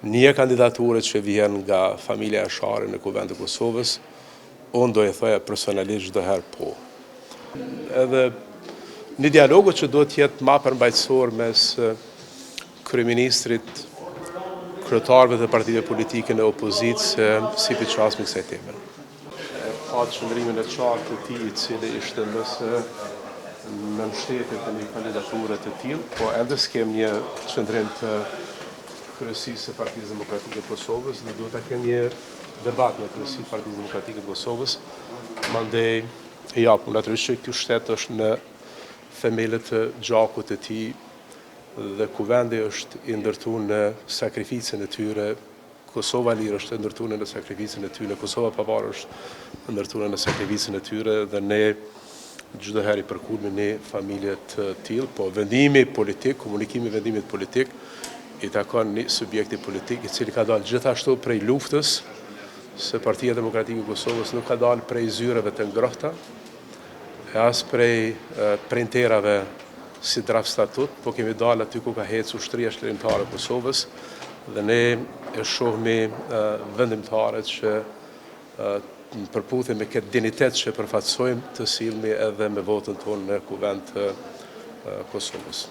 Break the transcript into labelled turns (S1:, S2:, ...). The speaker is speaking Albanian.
S1: një kandidaturë që vjen nga familja e Shari në Kuvend të Kosovës, unë do e thoja personalisht çdo herë po. Edhe një dialogu që do të jetë ma përmbajtësor mes kryeministrit, kryetarëve të partive politike në opozicë si për qasmi kësaj teme. Pa qëndrimin e qartë të tij, i cili ishte në mbështetje të një kandidature të tillë, po ende s'kem një qëndrim të kryesisë së Partisë Demokratike të Kosovës, dhe duhet ta kemë një debat me kryesinë e Partisë Demokratike të Kosovës. Mandej natyrisht që ky shtet është në themelët të gjakut të tij dhe Kuvendi është i ndërtuar në sakrificën e tyre. Kosova Lirë është ndërtuar në sakrificën e tyre, Kosova Pavarë është ndërtuar në sakrificën e tyre, dhe ne çdo herë i përkulmi një familje të tillë, po vendimi politik, komunikimi i vendimit politik i takon një subjekti politik i cili ka dalë gjithashtu prej luftës, se Partia Demokratike e Kosovës nuk ka dalë prej zyreve të ngrohta, e as prej premterave si draft statut, po kemi dalë aty ku ka ecur ushtria shkrimtare e Kosovës, dhe ne e shohmi vendimtarët që në përputhje me këtë dinitet që përfaqësojmë të sillemi edhe me votën tonë në Kuvend të Kosovës.